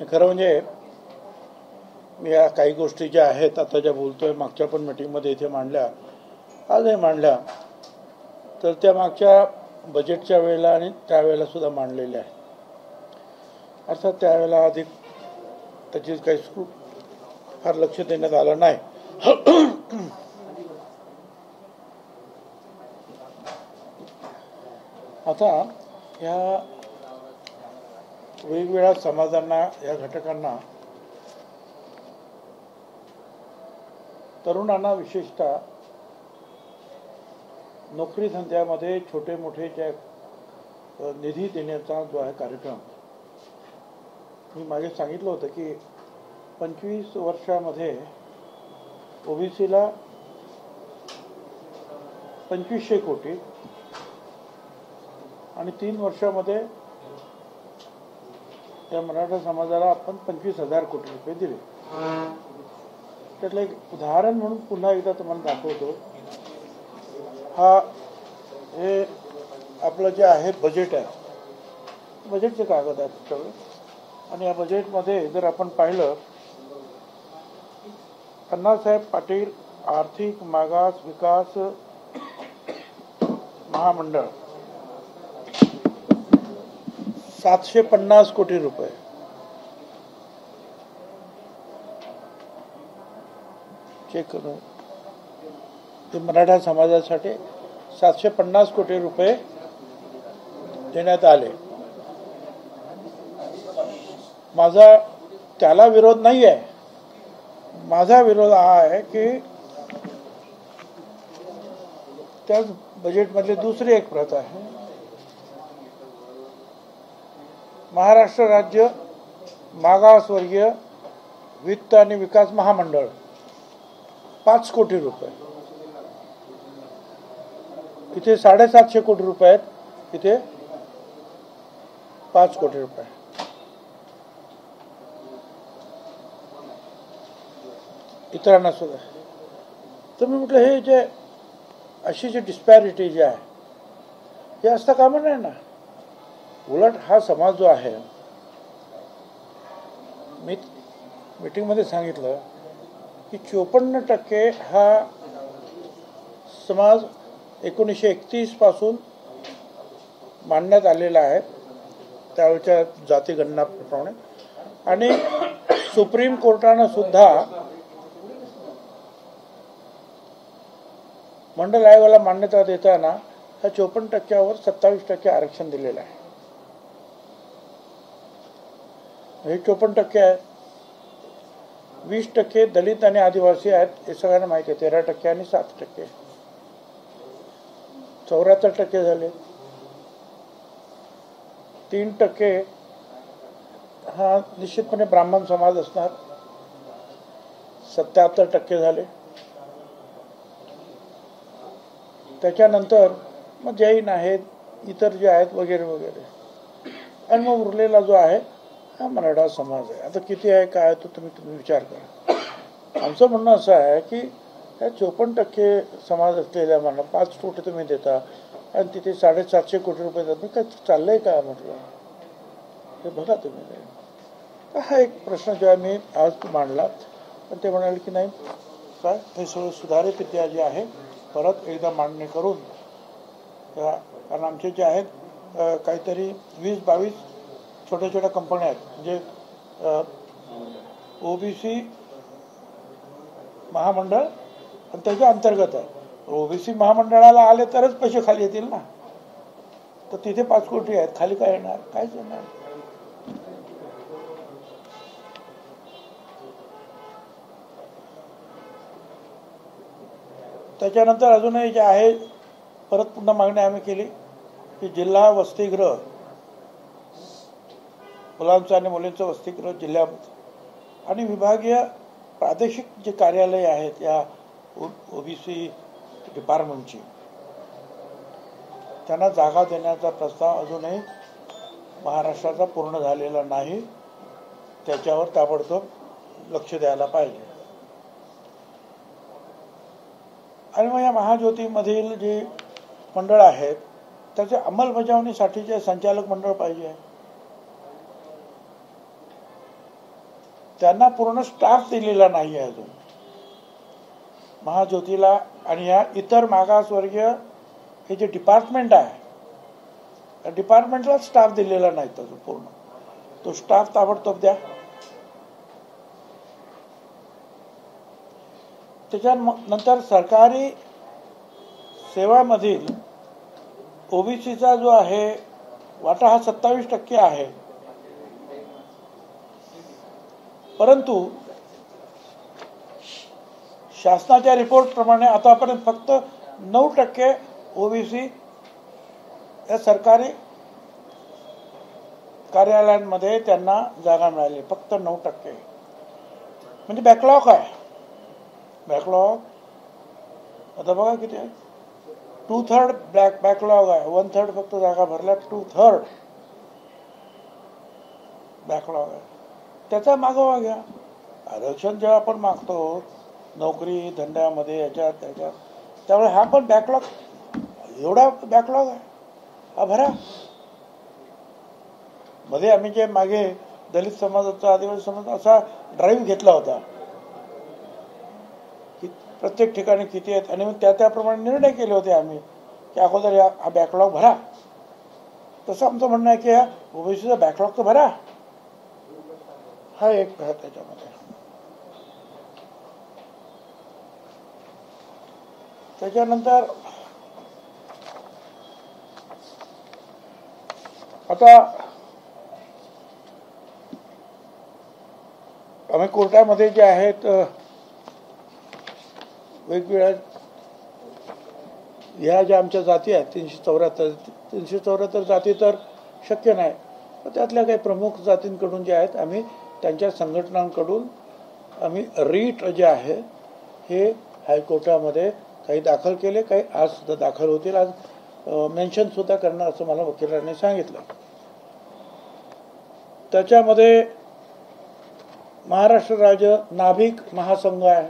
खरं म्हणजे मी या काही गोष्टी ज्या आहेत आता ज्या बोलतोय मागच्या पण मीटिंगमध्ये इथे मांडल्या, आजही मांडल्या, तर त्या मागच्या बजेटच्या वेळेला आणि त्यावेळेला सुद्धा मांडलेल्या आहेत. अर्थात त्यावेळेला अधिक त्याची काही फार लक्ष देण्यात आलं नाही. आता या वेगवेगळ्या समाजांना, या घटकांना, तरुणांना विशेषतः नोकरी धंद्यामध्ये छोटे मोठे ज्या निधी देण्याचा जो आहे कार्यक्रम, मी मागे सांगितलं होतं की 25 वर्षामध्ये ओबीसीला 2500 कोटी आणि 3 वर्षामध्ये या मराठा समाजाला आपण 25,000 कोटी रुपये दिले. त्यातलं एक उदाहरण म्हणून पुन्हा एकदा तुम्हाला दाखवतो. हे आपलं जे आहे बजेट आहे, बजेटचे कागद आहेत सगळे. आणि या बजेटमध्ये जर आपण पाहिलं, अण्णासाहेब पाटील आर्थिक मागास विकास महामंडळ 750 कोटी रुपये, चेक करून ते मराठा समाजासाठी 750 कोटी रुपये देण्यात आले. माझा त्याला विरोध नाही आहे. माझा विरोध हा आहे की त्याच बजेटमधली दुसरी एक प्रत आहे. महाराष्ट्र राज्य मागासवर्गीय वित्त आणि विकास महामंडळ 5 कोटी रुपये. इथे 750 कोटी रुपये आहेत, इथे 5 कोटी रुपये. इतरांना सुद्धा. तर मी म्हटलं हे जे अशी जी डिस्पॅरिटी जी आहे हे असता कामा नाही ना. उलट हा समाज जो आहे, मी मीटिंगमध्ये सांगितलं की 54% हा समाज 1931 पासून मांडण्यात आलेला आहे त्यावेळच्या जातीगणनाप्रमाणे. आणि सुप्रीम कोर्टानं सुद्धा मंडल आयोगाला मान्यता देताना ह्या 54%वर 27% आरक्षण दिलेलं आहे. हे 54% आहे. 20% दलित आणि आदिवासी आहेत, हे सगळ्यांना माहिती आहे. 13% आणि 7%, 74% झाले. 3% हा निश्चितपणे ब्राह्मण समाज असणार, 77% झाले. त्याच्यानंतर मग जैन आहेत, इतर जे आहेत वगैरे वगैरे. आणि मग उरलेला जो आहे हा मराठा समाज आहे. आता किती आहे काय आहे तो तुम्ही विचार करा. आमचं म्हणणं असं आहे की ह्या 54% समाज असलेल्या मला 5 कोटी तुम्ही देता आणि तिथे 750 कोटी रुपये देतात. काय चाललंय काय म्हटलं, हे बघा तुम्ही. हा एक प्रश्न जो आहे मी आज मांडला. पण ते म्हणाले की नाही काय हे सगळं सुधारित इतिहास जे आहे परत एकदा मांडणी करून, कारण आमचे जे आहेत काहीतरी 20-22 छोट्या छोट्या कंपन्या आहेत, म्हणजे ओबीसी महामंडळ आणि त्याच्या अंतर्गत आहे. ओबीसी महामंडळाला आले तरच पैसे खाली येतील ना. तर तिथे 5 कोटी आहेत, खाली काय येणार, काहीच येणार. त्याच्यानंतर अजूनही जे आहे परत पुन्हा मागणी आम्ही केली की जिल्हा वसतिगृह, मुलांचं आणि मुलींचं वसतिगृह जिल्ह्यामध्ये आणि विभागीय प्रादेशिक जे कार्यालय आहेत या ओबीसी डिपार्टमेंटची, त्यांना जागा देण्याचा प्रस्ताव अजूनही महाराष्ट्राचा पूर्ण झालेला नाही. त्याच्यावर ताबडतोब लक्ष द्यायला पाहिजे. आणि मग या महाज्योतीमधील जे मंडळ आहेत त्याच्या अंमलबजावणीसाठीचे संचालक मंडळ पाहिजे. त्यांना पूर्ण स्टाफ दिलेला नाही आहे अजून. महाज्योतीला आणि ह्या इतर मागासवर्गीय हे जे डिपार्टमेंट आहे त्या डिपार्टमेंटला स्टाफ दिलेला नाही अजून पूर्ण. तो स्टाफ ताबडतोब द्या. त्याच्यानंतर सरकारी सेवामधील ओबीसीचा जो आहे वाटा हा 27% आहे. परंतु शासनाच्या रिपोर्ट प्रमाणे आतापर्यंत फक्त 9% ओबीसी या सरकारी कार्यालयांमध्ये त्यांना जागा मिळाली. फक्त 9%. म्हणजे बॅकलॉग आहे. बॅकलॉग आता बघा किती आहे. 2/3 बॅकलॉग आहे. 1/3 फक्त जागा भरल्या. 2/3 बॅकलॉग आहे. त्याचा मागोवा घ्या. आरक्षण जेव्हा आपण मागतो नोकरी धंद्यामध्ये याच्यात त्याच्यात, त्यामुळे हा पण बॅकलॉग एवढा बॅकलॉग आहे हा भरा. मध्ये आम्ही जे मागे दलित समाजाचा आदिवासी समाज असा ड्राईव्ह घेतला होता की प्रत्येक ठिकाणी किती आहेत आणि मग त्याप्रमाणे निर्णय केले होते आम्ही की अगोदर हा बॅकलॉग भरा. तसं आमचं म्हणणं आहे की हा ओबीसीचा बॅकलॉग तर भरा. हा एक भाग त्याच्यामध्ये. त्याच्यानंतर आता आम्ही कोर्टामध्ये जे आहेत वेगवेगळ्या ह्या ज्या आमच्या जाती आहेत 374 जाती तर शक्य नाही, पण त्यातल्या काही प्रमुख जातींकडून जे आहेत आम्ही त्यांच्या संघटनांकडून आम्ही रीट जे आहे हे हायकोर्टामध्ये काही दाखल केले. काही आज सुद्धा दाखल होतील. आज मेन्शन सुद्धा करणार असं मला वकिलांनी सांगितलं. त्याच्यामध्ये महाराष्ट्र राज्य नाभिक महासंघ आहे,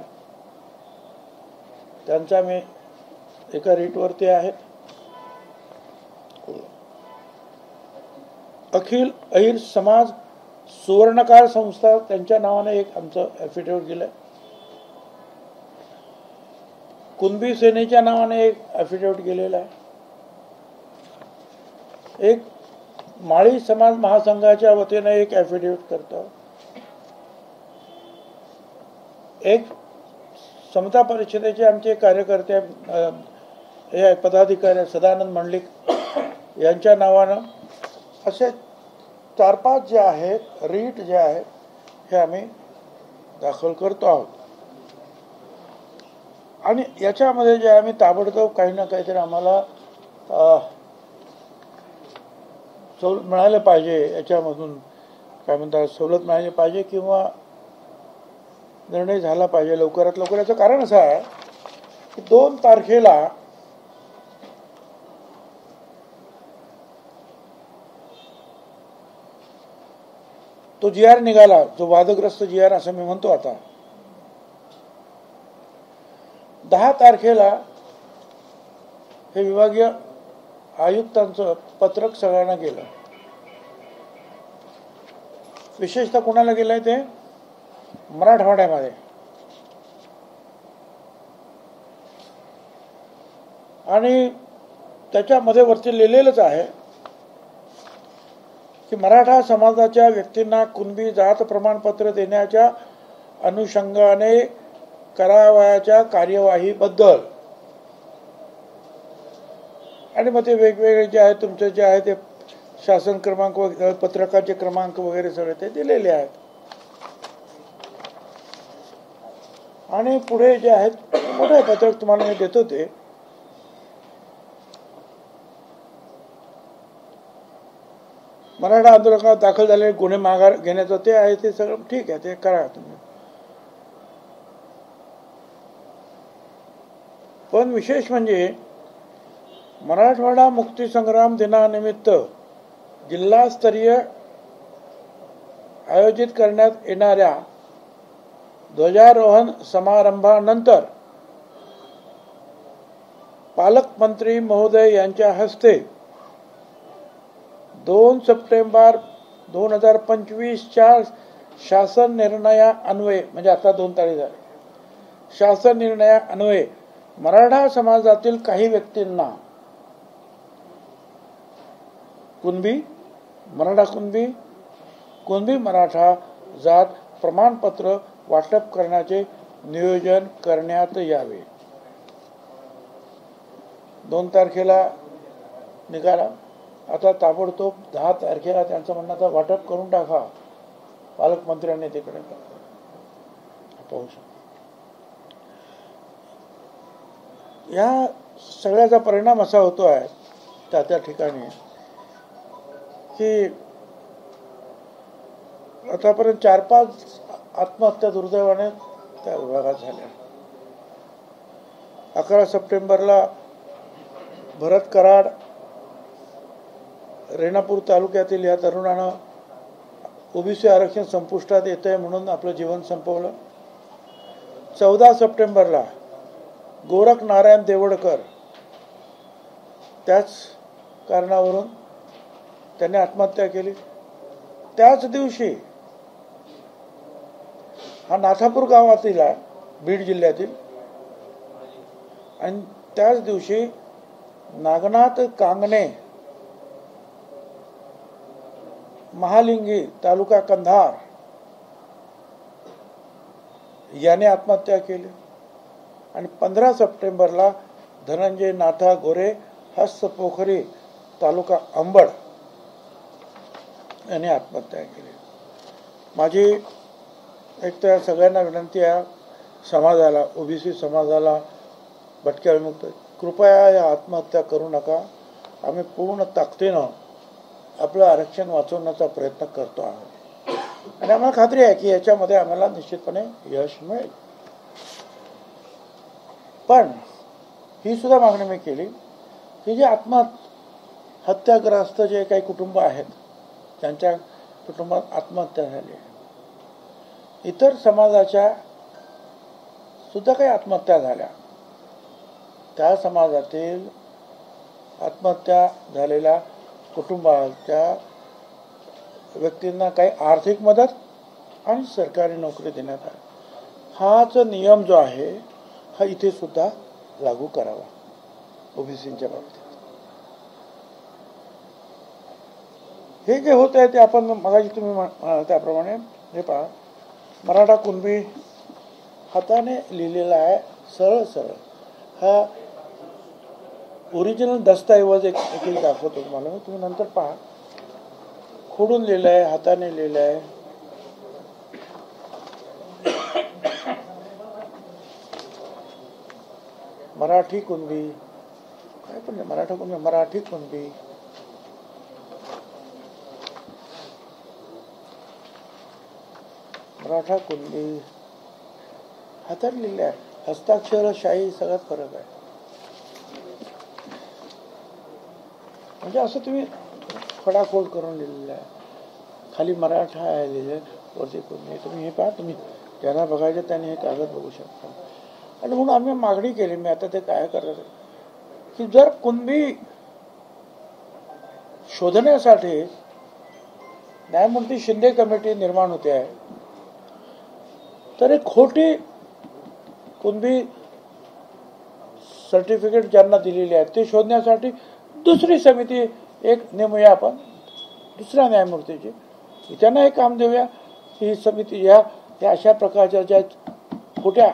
त्यांचा मी एका रीटवरती आहे. अखिल अहिर समाज सुवर्णकार संस्था त्यांच्या नावाने एक आमचं ॲफिडेव्हिट दिलंय. कुणबी सेनेच्या नावाने एक ॲफिडेव्हिट गेलेला आहे. एक माळी समाज महासंघाच्या वतीने एक ॲफिडेव्हिट करतो. एक समता परिषदेचे आमचे कार्यकर्ते हे पदाधिकारी सदानंद मंडलिक यांच्या नावानं असे 4-5 जे आहेत रीट जे आहेत हे आम्ही दाखल करतो आहोत. आणि याच्यामध्ये जे आम्ही ताबडतोब काही ना काहीतरी आम्हाला सवलत मिळायला पाहिजे, याच्यामधून काय म्हणतात सवलत मिळाली पाहिजे किंवा निर्णय झाला पाहिजे लवकरात लवकर. याचं कारण असं आहे की 2 तारखेला तो GR निघाला, जो वादग्रस्त GR असं मी म्हणतो. आता 10 तारखेला हे विभागीय आयुक्तांचं पत्रक सगळ्यांना गेलं. विशेषतः कोणाला गेलंय ते मराठवाड्यामध्ये. आणि त्याच्यामध्ये वरती लिहिलेलंच आहे की मराठा समाजाच्या व्यक्तींना कुणबी जात प्रमाणपत्र देण्याच्या अनुषंगाने करावयाच्या कार्यवाहीबद्दल. आणि मग ते वेगवेगळे जे आहे तुमचे जे आहे ते शासन क्रमांक पत्रकाचे क्रमांक वगैरे सगळे ते दिलेले आहेत. आणि पुढे जे आहेत मोठे पत्रक तुम्हाला मी देतो ते मराठा आंदोलनात दाखल झालेले गुन्हे माघार घेण्याचं ते आहे. ते सगळं ठीक आहे, ते करा तुम्ही. पण विशेष म्हणजे मराठवाडा मुक्तीसंग्राम दिनानिमित्त जिल्हास्तरीय आयोजित करण्यात येणाऱ्या ध्वजारोहण समारंभानंतर पालकमंत्री महोदय यांच्या हस्ते 2 सप्टेंबर 2025च्या शासन निर्णया अन्वये, म्हणजे आता 2 तारीख झाले, शासन निर्णया अन्वये मराठा समाजातील काही व्यक्तींना कुणबी मराठा कुणबी मराठा जात प्रमाणपत्र वाटप करण्याचे नियोजन करण्यात यावे. 2 तारखेला निघाला, आता ताबडतोब 10 तारखेला त्यांचं म्हणणं आता वाटप करून टाका. पालकमंत्र्यांनी तिकडे पाहू शकतो. या सगळ्याचा परिणाम असा होतो आहे त्या ठिकाणी की आतापर्यंत 4-5 आत्महत्या दुर्दैवाने त्या विभागात झाल्या. 11 सप्टेंबरला भरत कराड रेणापूर तालुक्यातील या तरुणानं ओबीसी आरक्षण संपुष्टात येत आहे म्हणून आपलं जीवन संपवलं. 14 सप्टेंबरला गोरख नारायण देवडकर त्याच कारणावरून त्याने आत्महत्या केली. त्याच दिवशी हा नाथापूर गावातील आहे, बीड जिल्ह्यातील, आणि त्याच दिवशी नागनाथ कांगणे महालिंगी तालुका कंधार याने आत्महत्या केली. आणि 15 सप्टेंबरला धनंजय नाथा गोरे हस्तपोखरी तालुका अंबड याने आत्महत्या केली. माझी एक तर सगळ्यांना विनंती आहे, समाजाला, ओबीसी समाजाला, भटक्या विमुक्त, कृपया या आत्महत्या करू नका. आम्ही पूर्ण ताकदीनं आपलं आरक्षण वाचवण्याचा प्रयत्न करतो आहोत आणि आम्हाला खात्री आहे की याच्यामध्ये आम्हाला निश्चितपणे यश मिळेल. पण ही सुद्धा मागणी मी केली की जे आत्महत्याग्रस्त जे काही कुटुंब आहेत, त्यांच्या कुटुंबात आत्महत्या झाली, इतर समाजाच्या सुद्धा काही आत्महत्या झाल्या, त्या समाजातील आत्महत्या झालेल्या कुटुंबाच्या व्यक्तींना काही आर्थिक मदत आणि सरकारी नोकरी देण्यात आली. हाच नियम जो आहे हा इथे सुद्धा लागू करावा ओबीसीच्या बाबतीत. हे जे होत आहे ते आपण मगाशी तुम्ही त्याप्रमाणे हे पहा, मराठा कुणबी हाताने लिहिलेला आहे, सरळ सरळ. हा ओरिजिनल दस्तऐवज एक दाखवतो तुम्हाला, तुम्ही नंतर पहा. खोडून लिहिलं आहे, हाताने लिहिलं आहे. मराठी कुणबी काय पण मराठा कुणबी, मराठी कुणबी, मराठा कुणबी हाताने लिहिलं आहे. हस्ताक्षर शाही सगळ्यात फरक आहे. म्हणजे असं तुम्ही खडाखोड करून लिहिलेलं आहे. खाली मराठा आहे लिहिलं, वरती कुणबी. तुम्ही हे पहा, तुम्ही ज्यांना बघायचं त्यांनी हे कागद बघू शकता. आणि म्हणून आम्ही मागणी केली, मी आता ते काय करतात की जर कुणबी शोधण्यासाठी न्यायमूर्ती शिंदे कमिटी निर्माण होते आहे, तर एक खोटी कुणबी सर्टिफिकेट ज्यांना दिलेली आहे ते शोधण्यासाठी दुसरी समिती एक नेमूया आपण, दुसऱ्या न्यायमूर्तीची, त्यांना हे काम देऊया. ही समिती या अशा प्रकारच्या ज्या खोट्या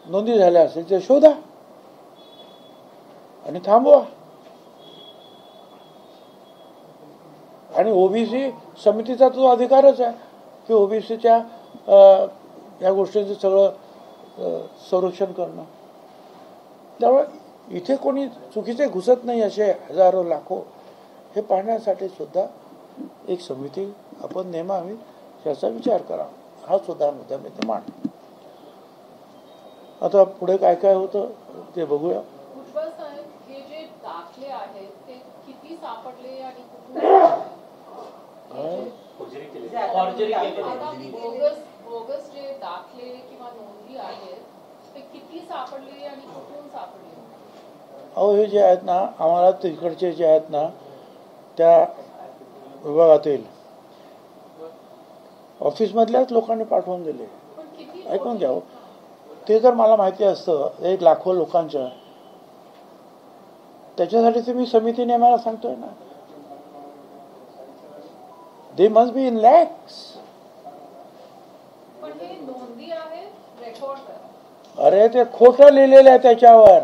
नोंदी झाल्या असेल ते शोधा आणि थांबवा. आणि ओबीसी समितीचा तो अधिकारच आहे की ओबीसीच्या या गोष्टींचं सगळं संरक्षण करणं. त्यामुळे इथे कोणी चुकीचे घुसत नाही असे हजारो लाखो, हे पाहण्यासाठी सुद्धा एक समिती आपण नेमावी याचा विचार करा. हा सुद्धा मुद्दा मी ते मांडतो. आता पुढे काय काय होतं ते बघूया. हे जे दाखले आहेत ते किती सापडले आणि बोगस जे दाखले किंवा नोंदी आहेत ते किती सापडले आणि कुठून सापडले? अहो हे जे आहेत ना, आम्हाला तिकडचे जे आहेत ना त्या विभागातील ऑफिसमधल्याच लोकांनी पाठवून दिले. पण किती ऐकून घ्यावं, ते जर मला माहिती असतं 1 लाखो लोकांच्या, त्याच्यासाठी तर मी समिती नेमायला सांगतोय ना. They must be in lakhs. पण हे नोंदी आहेत, रेकॉर्ड आहे. अरे ते खोटं लिहिलेलं आहे त्याच्यावर.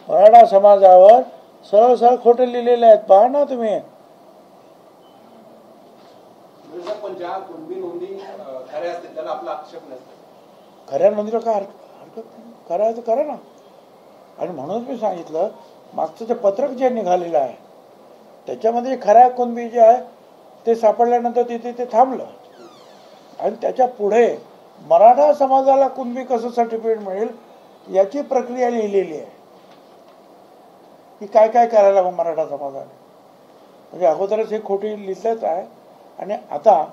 मराठा समाजावर सरळ सरळ खोटं लिहिलेलं आहेत, पहा ना तुम्ही. पण ज्या कुणबी नोंदी खऱ्या असतील त्याला आपला आक्षेप नसतो. खऱ्या नोंदीला काय हरकत नाही, करायचं करा ना. आणि म्हणूनच मी सांगितलं, मागचं जे पत्रक जे निघालेलं आहे त्याच्यामध्ये खऱ्या कुणबी जे आहे ते सापडल्यानंतर तिथे ते थांबलं. आणि त्याच्या पुढे मराठा समाजाला कुणबी कसं सर्टिफिकेट मिळेल याची प्रक्रिया लिहिलेली आहे की काय काय करायला हवं मराठा समाजाने. म्हणजे अगोदरच हे खोटी लिहिलंच आहे आणि आता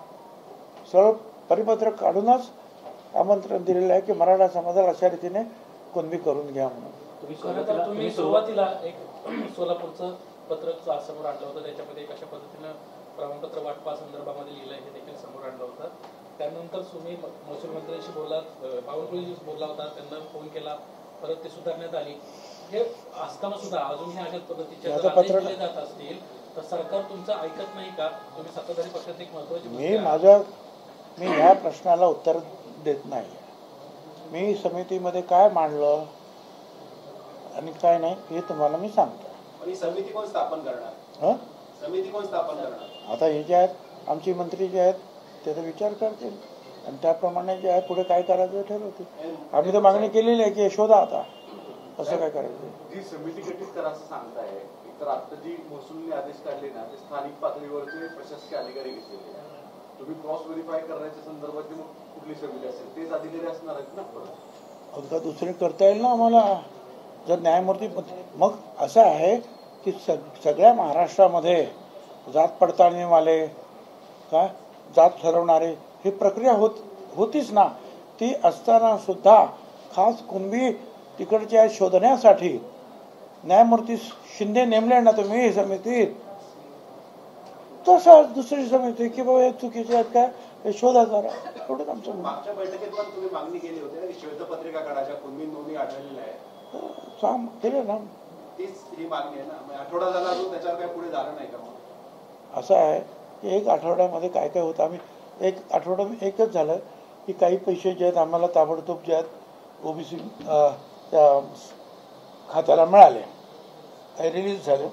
सरळ परिपत्रक काढूनच आमंत्रण दिलेलं आहे की मराठा समाजाला अशा रीतीने कुणबी करून घ्या म्हणून. तुम्ही सुरुवातीला एक सोलापूरचं पत्रक समोर आणलं होतं, त्याच्यामध्ये एक अशा पद्धतीनं प्रमाणपत्र वाटपा संदर्भामध्ये लिहिलं हे देखील समोर आणलं होतं. त्यानंतर तुम्ही महसूल मंत्र्यांशी बोललात, बावनकुळेजी बोलला होता, त्यांना फोन केला, परत ते सुधारण्यात आली. हे असताना सुद्धा अजूनही अशाच पद्धतीचे आदेश दिले जात असतील तर सरकार तुमचं ऐकत नाही का? तुम्ही सत्ताधारी पक्षात एक महत्वाची मी ह्या प्रश्नाला उत्तर देत नाही. मी समितीमध्ये काय मांडलं आणि काय नाही हे तुम्हाला मी सांगतो. समिती कोण स्थापन करणार? समिती कोण स्थापन करणार? आता हे जे आहेत आमचे मंत्री जे आहेत ते तर विचार करतील आणि त्याप्रमाणे जे आहे पुढे काय करायचं ठरवतील. आम्ही तर मागणी केलेली आहे की शोधा आता असं काय करायचं. जी समिती गठीत करा असं सांगताय, तर आता जी महसूलने आदेश काढले ना ते स्थानिक पातळीवरचे प्रशासकीय अधिकारी घेतलेले. तुम्ही क्रॉस व्हेरीफाय करण्याच्या संदर्भात मग कुठली समिती असेल तेच अधिकारी असणार आहेत ना परत? आता दुसरे करता येईल ना आम्हाला जर न्यायमूर्ती. मग असं आहे की सगळ्या महाराष्ट्रामध्ये जात पडताळणीवाले काय जात ठरवणारे ही प्रक्रिया होतीच ना. ती असताना सुद्धा खास कुणबी तिकडच्या शोधण्यासाठी न्यायमूर्ती शिंदे नेमले ना तुम्ही समितीत, तसं दुसरी समिती की बाबा हे चुकीचे आहेत काय हे शोधा जरा. एवढंच आमचं. मागच्या बैठकीत पण तुम्ही मागणी केली होती श्वेतपत्रिका काढायच्या कुणबी नोंदी आढळलेल्या आहेत. काम केलं ना. तीच ही मागणी आहे ना. आठवडा झाला अजून त्याच्यावर काही पुढे झालं नाही का? असं आहे की 1 आठवड्यामध्ये काय काय होतं. आम्ही 1 आठवडा एकच झालं की काही पैसे जे आहेत आम्हाला ताबडतोब जे आहेत ओबीसी त्या खात्याला मिळाले, काही रिलीज झाले,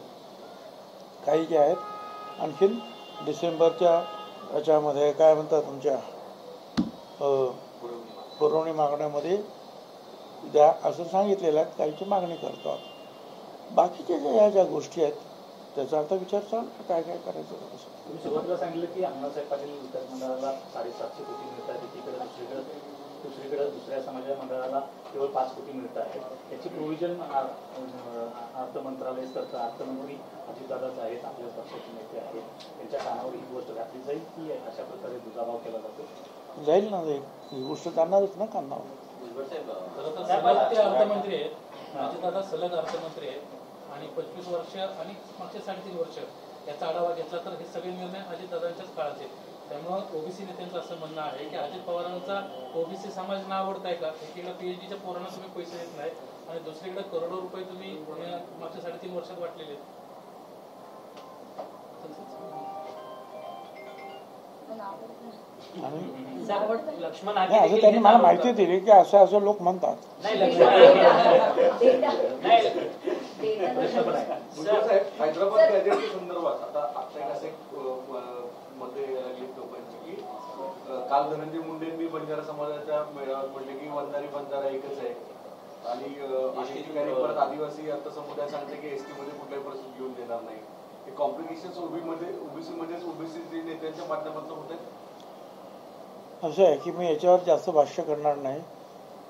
काही जे आहेत आणखीन डिसेंबरच्या याच्यामध्ये काय म्हणतात तुमच्या पुरवणी मागण्यामध्ये द्या असं सांगितलेलं आहे. काहीची मागणी करतात. बाकीच्या ह्या ज्या गोष्टी आहेत त्याचा आता विचार चालू काय काय करायचं. तुम्ही सुरुवातीला सांगितलं की अण्णासाहेब पाटील विकास मंडळाला 750 कोटी मिळतात, एकीकडे दुसरीकडे दुसऱ्या समाजा मंडळाला केवळ 5 कोटी मिळत आहे. त्याची प्रोव्हिजन अर्थ मंत्रालय करतं. अर्थमंत्री अजितदादाच आहेत, आपल्या पक्षाचे नेते आहेत, त्यांच्या कानावर ही गोष्ट घातली जाईल की अशा प्रकारे दुजाभाव केला जातो? जाईल ना, ही गोष्ट जाणारच ना कानावर. अर्थमंत्री आहेत, अजितदादा सलग अर्थमंत्री आहेत आणि 25 वर्ष आणि मागचे 3.5 वर्ष याचा आढावा घेतला तर हे सगळे निर्णय अजितदादांच्याच काळात आहेत. त्यामुळं ओबीसी नेत्यांचं असं म्हणणं आहे की अजित पवारांचा ओबीसी समाज ना आवडताय का? एकीकडे पीएचडीच्या पोरांना तुम्ही पैसे देत नाही आणि दुसरीकडे करोडो रुपये तुम्ही मागच्या 3.5 वर्षात वाटलेले आहेत. असं त्यांनी मला माहिती दिली की असं लोक म्हणतात. हैदराबाद गॅजेटच्या संदर्भात आता असे मध्ये लोकांची की काल धनंजय मुंडेंनी बंजारा समाजाच्या मेळाव्यात म्हटले की वंजारी बंजारा एकच आहे आणि अशा ठिकाणी परत आदिवासी अर्थसमुदाय सांगते की एसटी मध्ये कुठल्याही परिस्थिती घेऊन देणार नाही. हे कॉम्प्लिकेशन्स ओबीसी नेत्यांच्या माध्यमातून होत आहेत. असं आहे की मी याच्यावर जास्त भाष्य करणार नाही,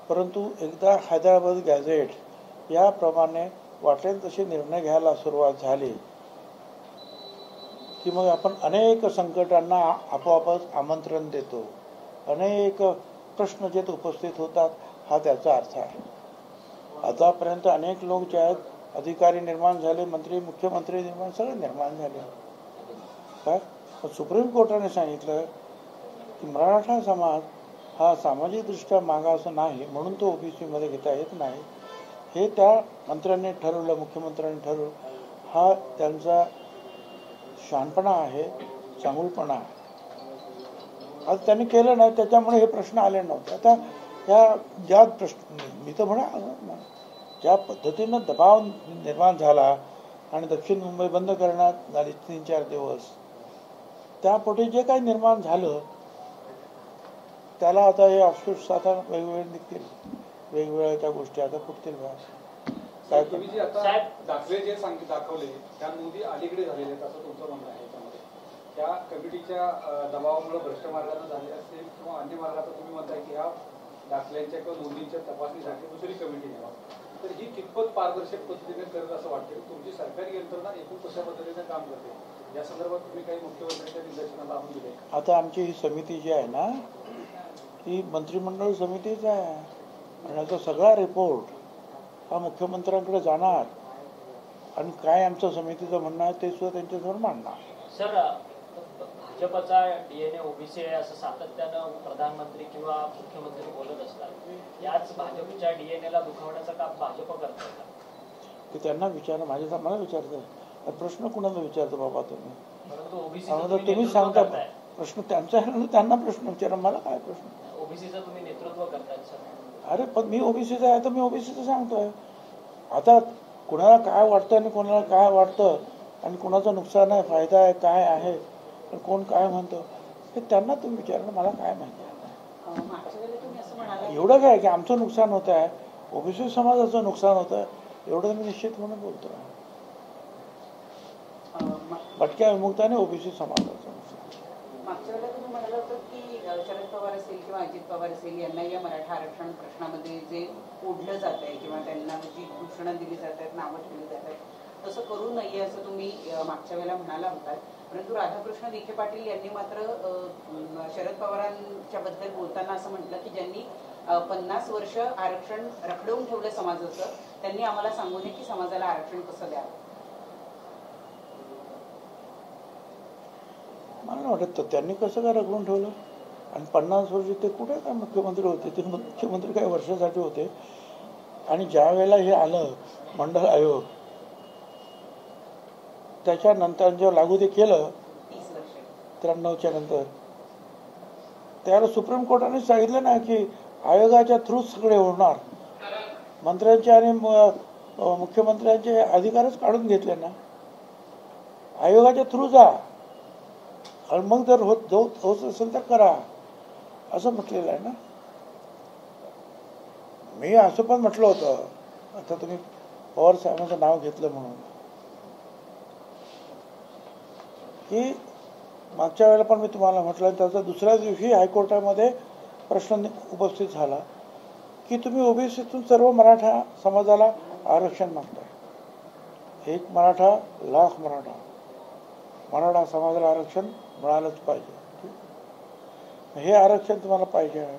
परंतु एकदा हैदराबाद गॅझेट याप्रमाणे वाटेल तसे निर्णय घ्यायला सुरुवात झाली की मग आपण अनेक संकटांना आपोआपच आमंत्रण देतो. अनेक प्रश्न जे उपस्थित होतात हा त्याचा अर्थ आहे. आतापर्यंत अनेक लोक जे आहेत अधिकारी निर्माण झाले, मंत्री मुख्यमंत्री निर्माण सगळे निर्माण झाले. काय सुप्रीम कोर्टाने सांगितलं की मराठा समाज हा सामाजिकदृष्ट्या मागास नाही म्हणून तो ओबीसी मध्ये घेता येत नाही, हे त्या मंत्र्यांनी ठरवलं, मुख्यमंत्र्यांनी ठरवलं. हा त्यांचा शहाणपणा आहे, चांगुलपणा आहे. आज त्यांनी केलं नाही, त्याच्यामुळे हे प्रश्न आले नव्हते. आता ह्या ज्या प्रश्न मी तर म्हणा ज्या पद्धतीनं दबाव निर्माण झाला आणि दक्षिण मुंबई बंद करण्यात आली 3-4 दिवस, त्यापोटी जे काही निर्माण झालं त्याला आता हे ऑफशूट्स आता वेगवेगळे निघतील, वेगवेगळ्या त्या गोष्टी आता फुटतील. काय आता दाखले जे दाखवले त्या नोंदी अलीकडे झालेले आहेत असं तुमचं म्हणणं आहे. त्यामध्ये त्या कमिटीच्या दबावामुळे भ्रष्ट मार्गाने झाले असतील किंवा अन्य मार्गाचा तुम्ही म्हणताय की ह्या दाखल्यांच्या किंवा नोंदींच्या तपासणीसाठी दुसरी कमिटी द्यावा, तर ही कितपत पारदर्शक पद्धतीने करत असं वाटतं? तुमची सरकारी यंत्रणा एकूण कशा पद्धतीने काम करते या संदर्भात तुम्ही काही मुख्यमंत्र्यांच्या निदर्शनाला आणून दिले? आता आमची ही समिती जी आहे ना, ही मंत्रिमंडळ समितीच आहे आणि याचा सगळा रिपोर्ट हा मुख्यमंत्र्यांकडे जाणार आणि काय आमचं समितीचं म्हणणं आहे ते सुद्धा त्यांच्यासमोर मांडणार. सर, भाजपचा DNA ओबीसी आहे असं सातत्यानं प्रधानमंत्री किंवा मुख्यमंत्री बोलत असतात. याच भाजपच्या DNA ला दुखावण्याचं काम भाजप करतात का? ते त्यांना विचारा, मला विचारतं प्रश्न कुणाला विचारतो बाबा तुम्ही? परंतु ओबीसी तुम्ही सांगता प्रश्न त्यांचा आहे, त्यांना प्रश्न विचारा, मला काय प्रश्न? ओबीसीचं तुम्ही नेतृत्व करताय सर. अरे पण मी ओबीसीचा आहे तर मी ओबीसीचं सांगतोय. आता कुणाला काय वाटतं आणि कोणाला काय वाटतं आणि कुणाचं नुकसान आहे, फायदा आहे, काय आहे, कोण काय म्हणतो हे त्यांना तुम्ही विचारणं, मला काय माहिती आहे. एवढं काय की आमचं नुकसान होत आहे, ओबीसी समाजाचं नुकसान होतं, एवढं मी निश्चित म्हणून बोलतो. भटक्या विमुक्ताने ओबीसी समाजाचं नुकसान. मागच्या वेळेला तुम्ही म्हणाला होतं की शरद पवार असेल किंवा अजित पवार असेल यांना या मराठा आरक्षण प्रश्नामध्ये जे ओढलं जात आहे किंवा त्यांना जी घोषणा दिली जात आहेत, नावं ठेवली जात आहेत, तसं करू नये असं तुम्ही मागच्या वेळेला म्हणाला होता. परंतु राधाकृष्ण विखे पाटील यांनी मात्र शरद पवारांच्या बद्दल बोलताना असं म्हटलं की ज्यांनी 50 वर्ष आरक्षण रखडवून ठेवलं समाजाचं, त्यांनी आम्हाला सांगू नये की समाजाला आरक्षण कसं द्यावं. मला नाही वाटत त्यांनी कसं काय रखडून ठेवलं. आणि 50 वर्ष ते कुठे काय मुख्यमंत्री होते? ते मुख्यमंत्री काही वर्षासाठी होते. आणि ज्या वेळेला हे आलं मंडल आयोग, त्याच्यानंतर जेव्हा लागू ते केलं 93च्या नंतर, त्यावेळेला सुप्रीम कोर्टाने सांगितलं ना की आयोगाच्या थ्रू सगळे होणार. मंत्र्यांचे आणि मुख्यमंत्र्यांचे अधिकारच काढून घेतले ना. आयोगाच्या थ्रू जा आणि मग जर होत असेल तर करा असं म्हटलेलं आहे ना. मी असं पण म्हटलं होतं, आता तुम्ही पवार साहेबांचं नाव घेतलं म्हणून, की मागच्या वेळेला पण मी तुम्हाला म्हटलं, त्याचा दुसऱ्या दिवशी हायकोर्टामध्ये प्रश्न उपस्थित झाला की तुम्ही ओबीसीतून सर्व मराठा समाजाला आरक्षण मागताय. 1 मराठा लाख मराठा समाजाला आरक्षण मिळालंच पाहिजे. हे आरक्षण तुम्हाला पाहिजे आहे.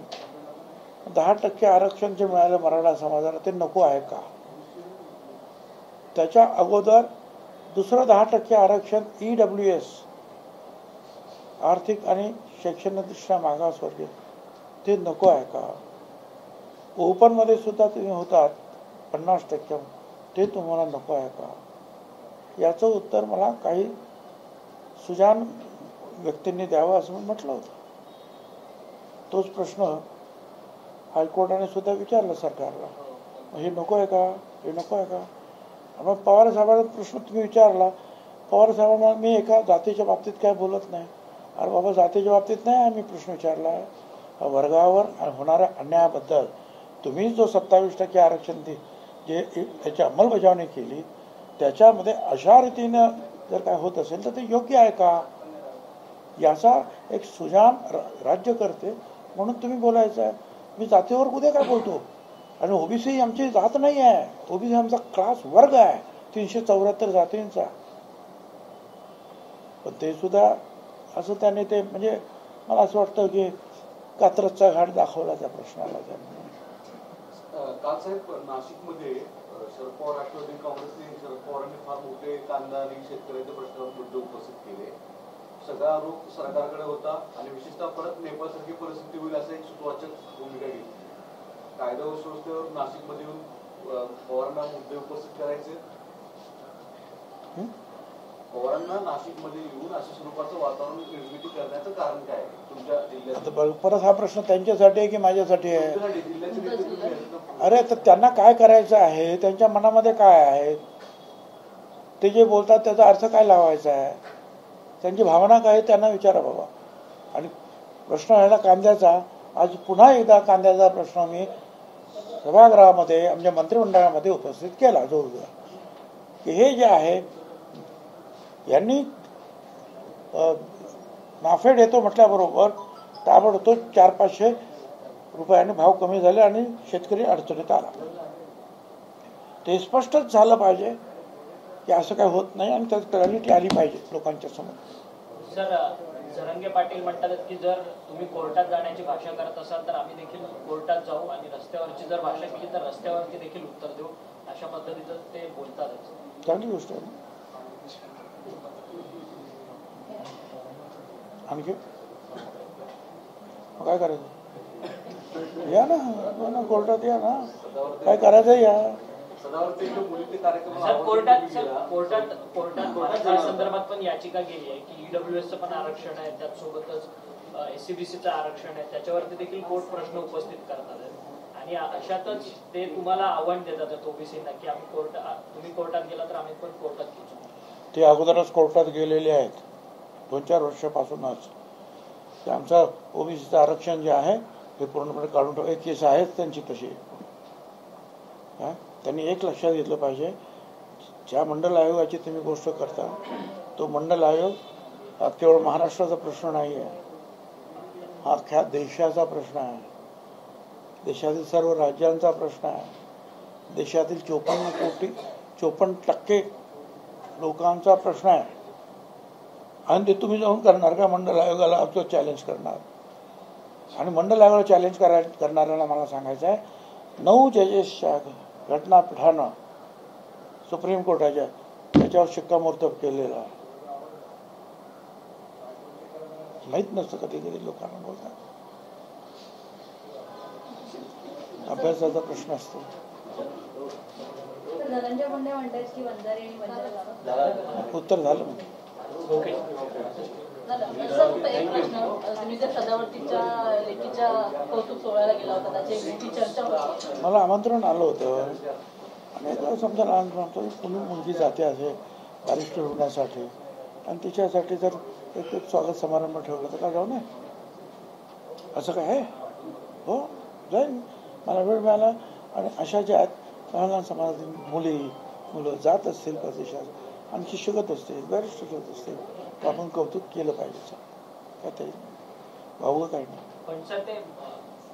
10% आरक्षण जे मिळालं मराठा समाजाला ते नको आहे का? त्याच्या अगोदर दुसरं 10% आरक्षण EWS आर्थिक आणि शैक्षणिकदृष्ट्या मागासवर्गीय ते नको आहे का? ओपन मध्ये सुद्धा तुम्ही होतात 50%, ते तुम्हाला नको आहे का? याचं उत्तर मला काही सुजान व्यक्तींनी द्यावं असं म्हटलं होतं. तोच प्रश्न हायकोर्टाने सुद्धा विचारला सरकारला, हे नको आहे का, हे नको आहे का? मग पवार साहेबांना प्रश्न तुम्ही विचारला. पवार साहेबांना मी एका जातीच्या बाबतीत काय बोलत नाही. अरे बाबा, जातीच्या बाबतीत नाही मी प्रश्न विचारला आहे, वर्गावर होणाऱ्या अन्यायाबद्दल तुम्ही जो 27% आरक्षण जे त्याची अंमलबजावणी केली त्याच्यामध्ये अशा रीतीनं जर काय होत असेल तर ते योग्य आहे का? याचा एक सुजान राज्य करते म्हणून तुम्ही बोलायचं आहे. मी जातीवर उद्या काय बोलतो? आणि ओबीसी आमची जात नाही आहे, ओबीसी आमचा क्लास वर्ग आहे 374 जातींचा. पण ते सुद्धा असं त्याने ते म्हणजे मला असं वाटतं की कात्रजचा घाट दाखवला त्या प्रश्नाला. काल साहेब नाशिकमध्ये शरद पवार राष्ट्रवादी काँग्रेसने शरद पवारांनी फार मोठे कांदा आणि शेतकऱ्यांच्या प्रश्नावर मुद्दे उपस्थित केले. सगळा आरोप सरकारकडे होता आणि विशेषतः परत नेपाळसारखी परिस्थिती होईल असं एक सुवाचक भूमिका घेतली. कायदा व सुव्यवस्थेवर नाशिकमध्ये येऊन पवारांना मुद्दे उपस्थित करायचे, पवारांना नाशिकमध्ये येऊन अशा स्वरूपाचं वातावरण निर्मिती करण्याचं कारण काय आहे तुमच्या जिल्ह्यात? परत हा प्रश्न त्यांच्यासाठी आहे की माझ्यासाठी आहे? जिल्ह्याचे नेते तुम्ही आहेत. अरे तर त्यांना काय करायचं आहे, त्यांच्या मनामध्ये काय आहे, ते जे बोलतात त्याचा अर्थ काय लावायचा आहे, त्यांची भावना काय त्यांना विचारा बाबा. आणि प्रश्न राहिला कांद्याचा, आज पुन्हा एकदा कांद्याचा प्रश्न मी सभागृहामध्ये आमच्या मंत्रिमंडळामध्ये उपस्थित केला जोरदार, की हे जे आहे यांनी नाफेड येतो म्हटल्याबरोबर ताबडतोब 400-500 रुपयाने भाव कमी झाले आणि शेतकरी अडचणीत आला. ते स्पष्टच झालं पाहिजे की असं काय होत नाही आणि त्यात क्लॅरिटी आली पाहिजे लोकांच्या समोर. सर, जरंगे पाटील म्हणतात की जर तुम्ही कोर्टात जाण्याची भाषा करत असाल तर आम्ही देखील कोर्टात जाऊ आणि रस्त्यावरची जर भाषा केली तर रस्त्यावरती देखील उत्तर देऊ, अशा पद्धतीचं ते बोलतातच. चांगली गोष्ट आहे. आणखी काय करायचं? या ना कोर्टात, या ना, काय करायचं या. सर, कोर्टात या संदर्भात पण याचिका गेली आहे की ईडब्ल्यूएसचं पण आरक्षण आहे, त्याचसोबतच एससीबीसीचं आरक्षण आहे, त्याच्यावरती देखील कोर्ट प्रश्न उपस्थित करतात आणि अशातच ते तुम्हाला आव्हान देतात ओबीसीना की तुम्ही कोर्टात गेला तर आम्ही पण कोर्टात घेऊ. ते अगोदरच कोर्टात गेलेले आहेत 2-4 वर्षापासूनच. ते आमचं ओबीसीचं आरक्षण जे आहे हे पूर्णपणे काढून टाकलं. एक केस आहेच त्यांची तशी. त्यांनी एक लक्षात घेतलं पाहिजे, ज्या मंडल आयोगाची तुम्ही गोष्ट करता तो मंडल आयोग हा केवळ महाराष्ट्राचा प्रश्न नाही आहे, हा अख्ख्या देशाचा प्रश्न आहे, देशातील सर्व राज्यांचा प्रश्न आहे, देशातील 54% लोकांचा प्रश्न आहे. आणि ते तुम्ही जाऊन करणार का मंडल आयोगाला चॅलेंज करणार? आणि मंडल आयोगाला चॅलेंज करणाऱ्यांना मला सांगायचं आहे, 9 जजेसच्या घटनापीठानं सुप्रीम कोर्टाच्या त्याच्यावर शिक्कामोर्तब केलेला आहे. माहीत नसतं कधी कधी लोकांना बोलतात. अभ्यासाचा प्रश्न असतो. धनंजय मुंडे म्हणतात की वंजारी आणि बंजारा उत्तर झालं मग. एक प्रश्न, तुम्ही जर सदावर्तीच्या लेखीच्या कौतुक सोहळ्याला गेला होता, त्याची मोठी चर्चा होती. मला आमंत्रण आलं होतं आणि समजा लहानपणापासून कुणी मुलगी जाते असे बॅरिस्टर होण्यासाठी आणि तिच्यासाठी जर एक स्वागत समारंभ ठेवला तर का जाऊ नये? असं काय आहे? हो, जाईन, मला वेळ मिळाला. आणि अशा ज्या आहेत लहान समाजातील मुलं जात असतील परदेशात आणखी शिकत असतील, बॅरिस्टर होत असतील, तर आपण कौतुक केलं पाहिजे. काय ते भाऊ काही नाही. पण सर, ते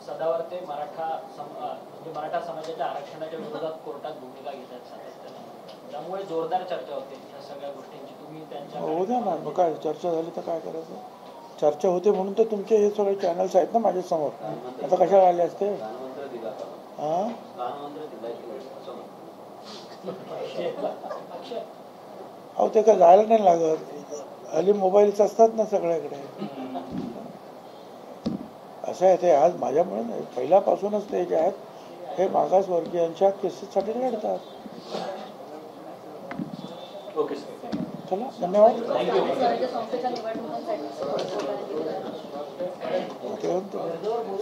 सदावर्ते मराठा समाजाच्या आरक्षणाच्या विरोधात कोर्टात भूमिका घेतात सातत्याने, त्यामुळे जोरदार चर्चा होते या सगळ्या गोष्टींची. तुम्ही त्यांच्या हो द्या ना, मग काय चर्चा झाली तर काय करायचं? चर्चा होते म्हणून तर तुमचे हे सगळे चॅनल्स आहेत ना माझ्या समोर. आता कशाला आले असते? अहो ते काय जायला नाही लागत, हल्ली मोबाईल्स असतात ना सगळ्याकडे. असं आहे ते. आज माझ्यामुळे नाही, पहिल्यापासूनच ते जे आहेत हे मागासवर्गीयांच्या केसेससाठी लढतात. ओके, चला, धन्यवाद.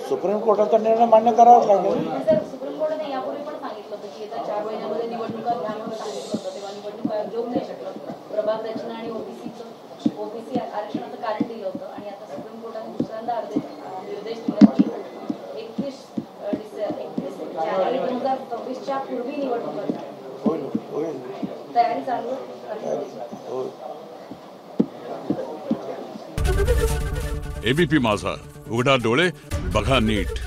सुप्रीम कोर्टाचा निर्णय मान्य करावाच लागेल. सुप्रीम कोर्टाने यापूर्वी पण सांगितलं होतं की येत्या 4 महिन्यामध्ये निवडणुका घ्या म्हणून सांगितलं होतं, तेव्हा निवडणूक आयोग घेऊ नाही शकलं. प्रभाग रचना आणि ओबीसी आरक्षणाचं कारण दिलं होतं आणि आता सुप्रीम कोर्टाने दुसऱ्यांदा निर्देश दिला की 31 जानेवारी 2024च्या पूर्वी निवडणुका होईल. तयारी चालू होईल. एबीपी माझा, उघडा डोळे बघा नीट.